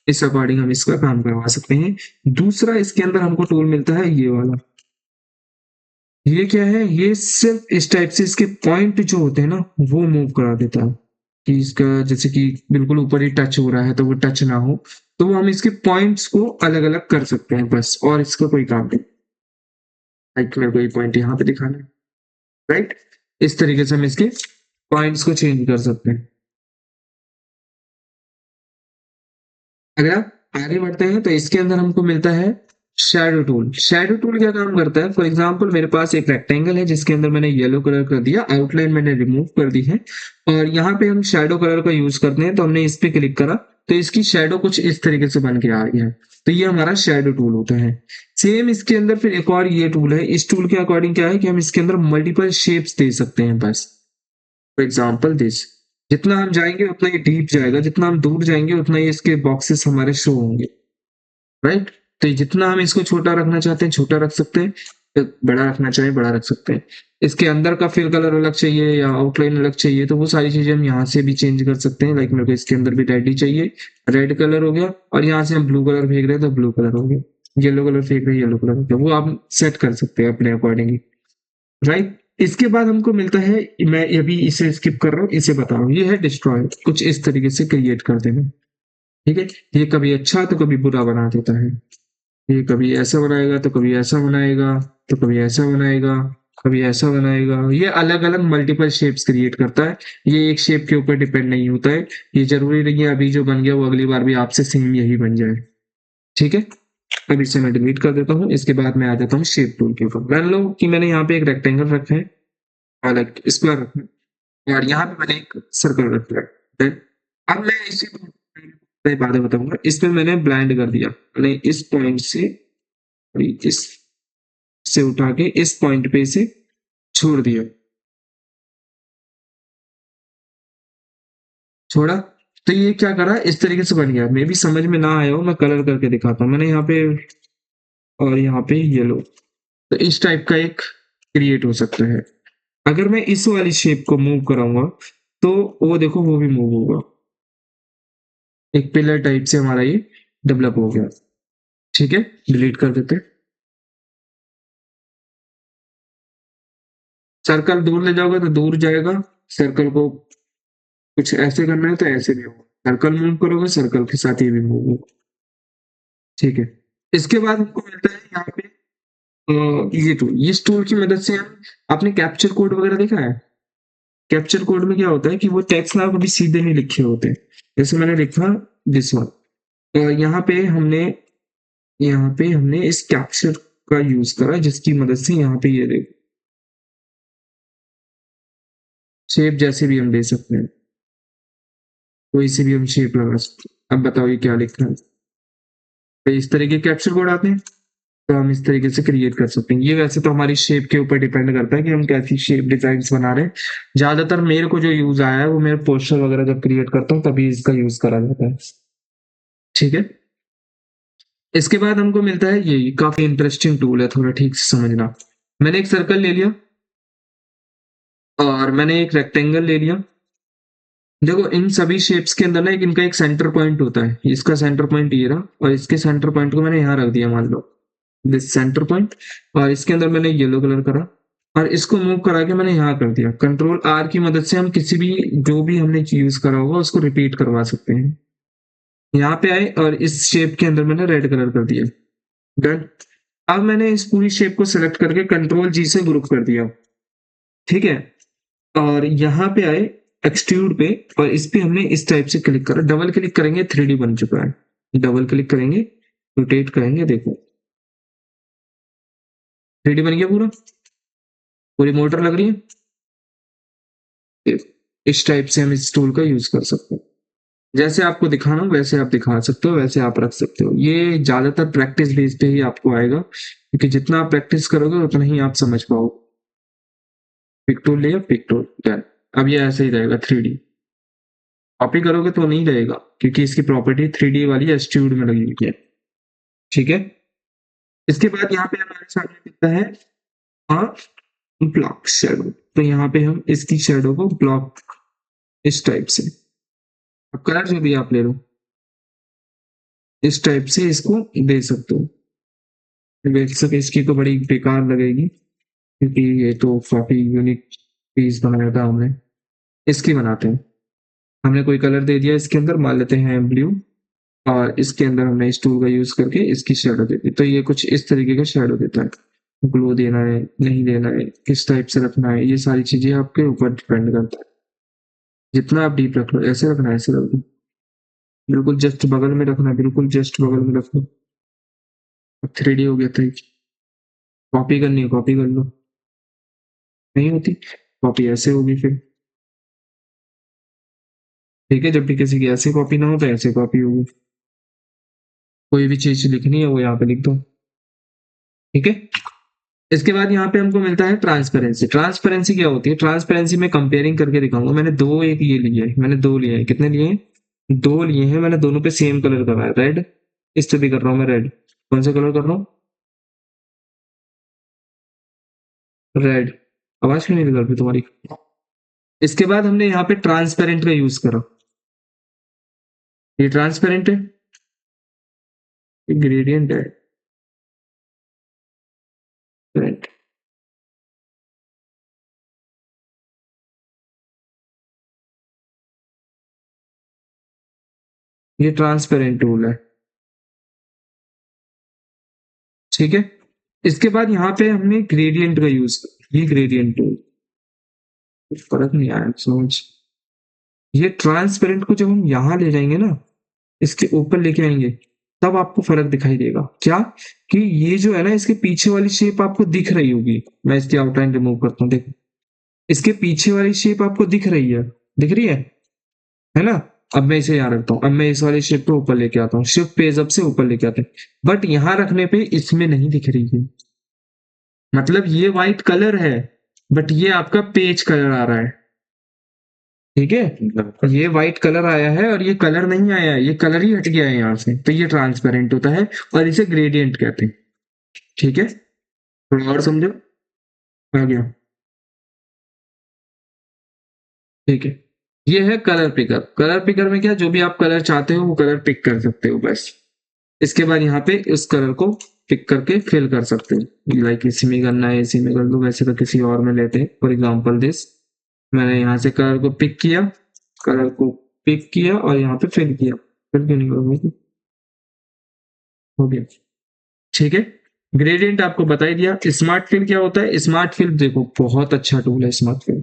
इस अकॉर्डिंग हम इसका काम करवा सकते हैं। दूसरा इसके अंदर हमको टूल मिलता है ये वाला, ये क्या है, ये सिर्फ इस टाइप से इसके पॉइंट जो होते हैं ना वो मूव करा देता है, कि इसका जैसे कि बिल्कुल ऊपर ही टच हो रहा है तो वो टच ना हो, तो वो हम इसके पॉइंट्स को अलग अलग कर सकते हैं बस, और इसका कोई काम नहीं। लाइक मेरे को ये पॉइंट यहाँ पे दिखाना है, राइट, इस तरीके से हम इसके पॉइंट्स को चेंज कर सकते हैं। अगर आप आगे बढ़ते हैं तो इसके अंदर हमको मिलता है शैडो टूल। शैडो टूल क्या काम करता है, फॉर एग्जांपल मेरे पास एक रेक्टेंगल है जिसके अंदर मैंने येलो कलर कर दिया, आउटलाइन मैंने रिमूव कर दी है, और यहाँ पे हम शैडो कलर का यूज करते हैं, तो हमने इस पे क्लिक करा तो इसकी शैडो कुछ इस तरीके से बन के आ रही है, तो ये हमारा शैडो टूल होता है। सेम इसके अंदर फिर एक और ये टूल है, इस टूल के अकॉर्डिंग क्या है कि हम इसके अंदर मल्टीपल शेप्स दे सकते हैं बस, फॉर एग्जाम्पल दिस, जितना हम जाएंगे उतना ये डीप जाएगा, जितना हम दूर जाएंगे उतना ये इसके बॉक्सेस हमारे शो होंगे, राइट। तो जितना हम इसको छोटा रखना चाहते हैं छोटा रख सकते हैं, बड़ा रखना चाहे बड़ा रख सकते हैं। इसके अंदर का फिल कलर अलग चाहिए या आउटलाइन अलग चाहिए, तो वो सारी चीजें हम यहाँ से भी चेंज कर सकते हैं। लाइक मेरे को इसके अंदर भी रेड ही चाहिए, रेड कलर हो गया, और यहाँ से हम ब्लू कलर फेंक रहे हैं तो ब्लू कलर हो गया, येलो कलर फेंक रहे हैं येलो कलर हो गया, वो आप सेट कर सकते हैं अपने अकॉर्डिंगली, राइट। इसके बाद हमको मिलता है, मैं अभी इसे स्किप कर रहा हूँ, इसे बता रहा हूँ, ये है डिस्ट्रॉय, कुछ इस तरीके से क्रिएट कर देना, ठीक है? ये कभी अच्छा तो कभी बुरा बना देता है। ये कभी ऐसा बनाएगा तो कभी ऐसा बनाएगा, तो कभी ऐसा बनाएगा, कभी ऐसा बनाएगा। ये अलग-अलग मल्टीपल शेप्स क्रिएट करता है। ये एक शेप के ऊपर डिपेंड नहीं होता है। ये ज़रूरी नहीं है अभी जो बन गया वो अगली बार भी आपसे सेम यही बन जाए। ठीक है? अब इसे मैं डिलीट कर देता हूँ। इसके बाद मैं आ जाता हूँ शेप टूल के ऊपर। मान लो कि मैंने यहाँ पे एक रेक्टेंगल रखा है और एक स्क्वायर रखा है और यहाँ पे मैंने एक सर्कल रखा है। देन अब मैं इसी को मैं बाद में बताऊँगा। इसमें मैंने ब्लाइंड कर दिया। मैंने इस पॉइंट से इस से उठा के इस पॉइंट पे इसे छोड़ दिया। छोड़ा तो ये क्या करा इस तरीके से बन गया। मे बी समझ में ना आया हो, मैं कलर करके दिखाता हूँ। मैंने यहाँ पे और यहाँ पे येलो, तो इस टाइप का एक क्रिएट हो सकता है। अगर मैं इस वाली शेप को मूव कराऊंगा तो वो देखो वो भी मूव होगा। एक पिलर टाइप से हमारा ये डेवलप हो गया। ठीक है, डिलीट कर देते हैं। सर्कल दूर ले जाओगे तो दूर जाएगा। सर्कल को कुछ ऐसे करना है तो ऐसे भी होगा। सर्कल मूव करोगे सर्कल के साथ ये भी मूव होगा। ठीक है, इसके बाद हमको मिलता है यहाँ पे ये टूल। इस टूल की मदद से हम आपने कैप्चर कोड वगैरह देखा है। कैप्चर कोड में क्या होता है कि वो टेक्स्ट ना कभी सीधे नहीं लिखे होते। जैसे मैंने लिखा दिस वन, यहाँ पे हमने इस कैप्चर का यूज करा जिसकी मदद से यहाँ पे ये देखो शेप जैसे भी हम दे सकते हैं। कोई सी भी हम शेप लगा सकते हैं। अब बताओ ये क्या लिखा है। तो इस तरह के कैप्चर कोड आते हैं तो हम इस तरीके से क्रिएट कर सकते हैं। ये वैसे तो हमारी शेप के ऊपर डिपेंड करता है कि हम कैसी शेप डिजाइन्स बना रहे हैं। ज्यादातर मेरे को जो यूज आया है वो मेरे पोस्टर वगैरह जब क्रिएट करता हूँ तभी इसका यूज करा जाता है। ठीक है, इसके बाद हमको मिलता है ये काफी इंटरेस्टिंग टूल है, थोड़ा ठीक से समझना। मैंने एक सर्कल ले लिया और मैंने एक रेक्टेंगल ले लिया। देखो इन सभी शेप्स के अंदर ना एक इनका एक सेंटर पॉइंट होता है। इसका सेंटर पॉइंट ये रहा और इसके सेंटर पॉइंट को मैंने यहाँ रख दिया मान लो, दिस सेंटर पॉइंट। और इसके अंदर मैंने येलो कलर करा और इसको मूव करा के मैंने यहाँ कर दिया। कंट्रोल आर की मदद से हम किसी भी जो भी हमने यूज करा होगा उसको रिपीट करवा सकते हैं। यहाँ पे आए और इस शेप के अंदर मैंने रेड कलर कर दिया। डन। अब मैंने इस पूरी शेप को सिलेक्ट करके कंट्रोल जी से ग्रुप कर दिया। ठीक है, और यहाँ पे आए एक्सट्रूड पे और इस पे हमने इस टाइप से क्लिक करा। डबल क्लिक करेंगे 3D बन चुका है। डबल क्लिक करेंगे, रोटेट करेंगे, देखो 3D बन गया पूरा। पूरी मोटर लग रही है। इस टाइप से हम इस टूल का यूज कर सकते हैं। जैसे आपको दिखाना हो वैसे आप दिखा सकते हो, वैसे आप रख सकते हो। ये ज्यादातर प्रैक्टिस बेस पे ही आपको आएगा क्योंकि जितना आप प्रैक्टिस करोगे उतना ही आप समझ पाओगे। पिक टूल लिया, पिक टूल डन। अब ये ऐसे ही रहेगा 3D। कॉपी करोगे तो नहीं रहेगा क्योंकि इसकी प्रॉपर्टी 3D वाली एक्सट्रूड में लगी हुई है। ठीक है, इसके बाद यहाँ पे हमारे सामने दिखता है ब्लॉक शेडो। तो यहाँ पे हम इसकी शेडो को ब्लॉक इस टाइप से, अब कलर जो भी आप ले लो इस टाइप से इसको दे सकते हो। वैसे तो इसकी तो बड़ी बेकार लगेगी क्योंकि ये तो काफी यूनिक पीस बनाया था हमने। इसकी बनाते हैं। हमने कोई कलर दे दिया इसके अंदर, मान लेते हैं ब्लू, और इसके अंदर हमने इस टूल का यूज करके इसकी शेडो दे दी। तो ये कुछ इस तरीके का शेडो देता है। ग्लो देना है नहीं देना है, किस टाइप से रखना है, ये सारी चीजें आपके ऊपर डिपेंड करता है। जितना आप डीप रख लो, ऐसे रखना है ऐसे रख दो, बिल्कुल जस्ट बगल में रखना है, बिल्कुल जस्ट बगल में रख लो। अब 3D हो गया था। कॉपी करनी है कॉपी कर लो, नहीं होती कॉपी ऐसे होगी फिर। ठीक है, जब भी किसी की ऐसे कॉपी ना हो तो ऐसे कॉपी होगी। कोई भी चीज लिखनी है वो यहाँ पे लिख दो। ठीक है, इसके बाद यहाँ पे हमको मिलता है ट्रांसपेरेंसी। ट्रांसपेरेंसी क्या होती है? ट्रांसपेरेंसी में कंपेयरिंग करके दिखाऊंगा। मैंने दो एक ये लिए है, मैंने दो लिए हैं। कितने लिए हैं? दो लिए हैं मैंने। दोनों पे सेम कलर कर रहा है, रेड। इस पे भी कर रहा हूँ मैं रेड। कौन सा कलर कर रहा हूँ? रेड। आवाज क्यों नहीं निकल रही तुम्हारी? इसके बाद हमने यहाँ पे ट्रांसपेरेंट का यूज करा। ये ट्रांसपेरेंट है, ये ग्रेडियंट है। Right. ये ट्रांसपेरेंट टूल है, ठीक है। इसके बाद यहाँ पे हमने ग्रेडियंट का यूज किया, ये ग्रेडियंट टूल, कुछ फर्क नहीं आया समझ। ये ट्रांसपेरेंट को जब हम यहाँ ले जाएंगे ना, इसके ऊपर लेके आएंगे, तब आपको फर्क दिखाई देगा। क्या कि ये जो है ना, इसके पीछे वाली शेप आपको दिख रही होगी। मैं इसकी आउटलाइन रिमूव करता हूँ, देखो इसके पीछे वाली शेप आपको दिख रही है, दिख रही है ना। अब मैं इसे यहाँ रखता हूँ, अब मैं इस वाली शेप को ऊपर लेके आता हूँ, शिफ्ट पेज अप से ऊपर लेके आते हैं, बट यहाँ रखने पे इसमें नहीं दिख रही है। मतलब ये व्हाइट कलर है, बट ये आपका पेज कलर आ रहा है, ठीक है। ये व्हाइट कलर आया है और ये कलर नहीं आया है, ये कलर ही हट गया है यहाँ से, तो ये ट्रांसपेरेंट होता है और इसे ग्रेडियंट कहते हैं, ठीक है। थोड़ा और समझो, आ गया, ठीक है। ये है कलर पिकर। कलर पिकर में क्या, जो भी आप कलर चाहते हो वो कलर पिक कर सकते हो बस। इसके बाद यहाँ पे इस कलर को पिक करके फिल कर सकते हो, लाइक इसी में करना है इसी में कर लो, वैसे तो किसी और में लेते हैं। फॉर एग्जाम्पल दिस, मैंने यहाँ से कलर को पिक किया, कलर को पिक किया और यहाँ पे फिल किया, फिल क्यों नहीं करोगे, हो गया, ठीक है। ग्रेडियंट आपको बता ही दिया। स्मार्ट फिल क्या होता है, स्मार्ट फिल देखो बहुत अच्छा टूल है स्मार्ट फिल।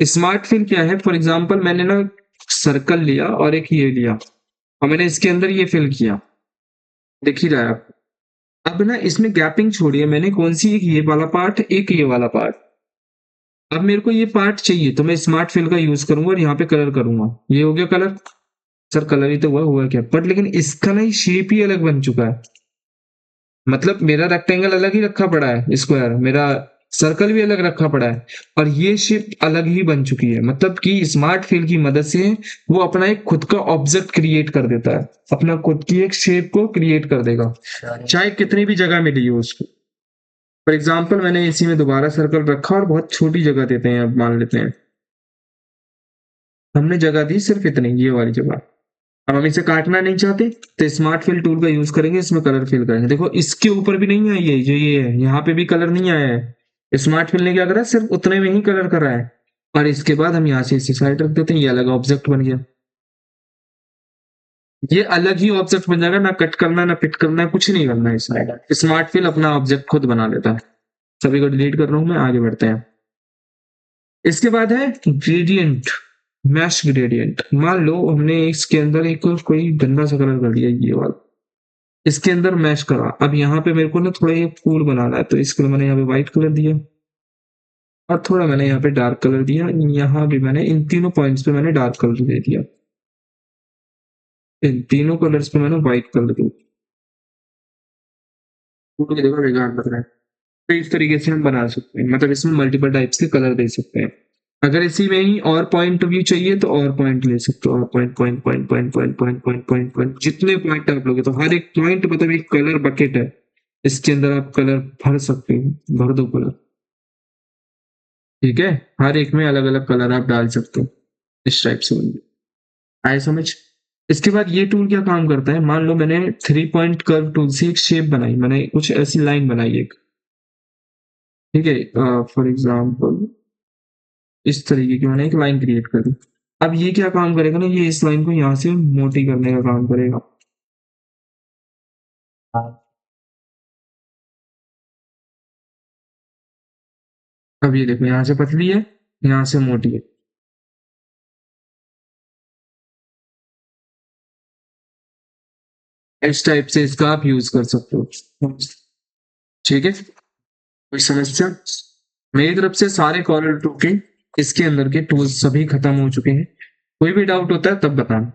स्मार्ट फिल क्या है, फॉर एग्जाम्पल मैंने ना सर्कल लिया और एक ये लिया और मैंने इसके अंदर ये फिल किया, दिख ही रहा है आपको। अब ना इसमें गैपिंग छोड़ी है मैंने, कौन सी, एक ये वाला पार्ट एक ये वाला पार्ट। अब मेरे को ये पार्ट चाहिए तो मैं स्मार्ट फिल का यूज करूंगा और यहाँ पे कलर करूंगा, ये हो गया कलर। सर कलर ही तो हुआ क्या, बट लेकिन इसका ना शेप ही अलग बन चुका है। मतलब मेरा रेक्टेंगल अलग ही रखा पड़ा है, स्क्वायर मेरा सर्कल भी अलग रखा पड़ा है, और ये शेप अलग ही बन चुकी है। मतलब कि स्मार्ट फिल की मदद से वो अपना एक खुद का ऑब्जेक्ट क्रिएट कर देता है, अपना खुद की एक शेप को क्रिएट कर देगा, चाहे कितनी भी जगह मिली हो उसको। फॉर एग्जाम्पल मैंने इसी में दोबारा सर्कल रखा और बहुत छोटी जगह देते हैं, अब मान लेते हैं हमने जगह दी सिर्फ इतनी, ये वाली जगह। अब हम इसे काटना नहीं चाहते तो स्मार्ट फिल टूल का यूज करेंगे, इसमें कलर फिल करेंगे। देखो इसके ऊपर भी नहीं है, ये जो ये है यहाँ पे भी कलर नहीं आया है। स्मार्ट फिल ने क्या करा, सिर्फ उतने में ही कलर करा है। और इसके बाद हम यहाँ से इसे साइड रख देते हैं, ये अलग ऑब्जेक्ट बन गया। ये अलग ही ऑब्जेक्ट बन जाएगा, ना कट करना ना पिट करना, कुछ नहीं करना है इसमें। स्मार्ट फिल अपना ऑब्जेक्ट खुद बना लेता है। सभी को डिलीट कर रहा हूं मैं, आगे बढ़ते हैं। इसके बाद है ग्रेडियंट, मैश ग्रेडियंट। मान लो हमने इसके अंदर एक कोई गंदा सा कलर कर दिया, ये वाला, इसके अंदर मैश करा। अब यहाँ पे मेरे को ना थोड़ा ये फूल बनाना है, तो इसके लिए मैंने यहाँ पे व्हाइट कलर दिया और थोड़ा मैंने यहाँ पे डार्क कलर दिया। यहाँ भी मैंने इन तीनों पॉइंट्स पे मैंने डार्क कलर दे दिया, इन तीनों कलर्स पे मैंने व्हाइट कलर दिया। फूल देखो बेकार लग रहा है। तो इस तरीके से हम बना सकते हैं, मतलब इसमें मल्टीपल टाइप्स के कलर दे सकते हैं। अगर इसी में ही और पॉइंट व्यू चाहिए तो और पॉइंट ले सकते हो, और point point point point point point point point point, जितने पॉइंट आप लोगे, तो हर एक पॉइंट मतलब एक कलर बकेट है, इसके अंदर आप कलर भर सकते हो, भर दो कलर, ठीक है। हर एक में अलग अलग कलर आप डाल सकते हो, इस टाइप से बन आए समझ। इसके बाद ये टूल क्या काम करता है, मान लो मैंने 3 पॉइंट कर्व टूल से एक शेप बनाई, मैंने कुछ ऐसी लाइन बनाई एक, ठीक है। फॉर एग्जाम्पल इस तरीके की मैंने एक लाइन क्रिएट कर दी। अब ये क्या काम करेगा ना, ये इस लाइन को यहाँ से मोटी करने का काम करेगा। अब ये देखो यहाँ से पतली है, यहाँ से मोटी है, इस टाइप से इसका आप यूज कर सकते हो, ठीक है। कोई समस्या, मेरी तरफ से सारे कॉर्नर टू के इसके अंदर के टूल्स सभी खत्म हो चुके हैं। कोई भी डाउट होता है तब बताना।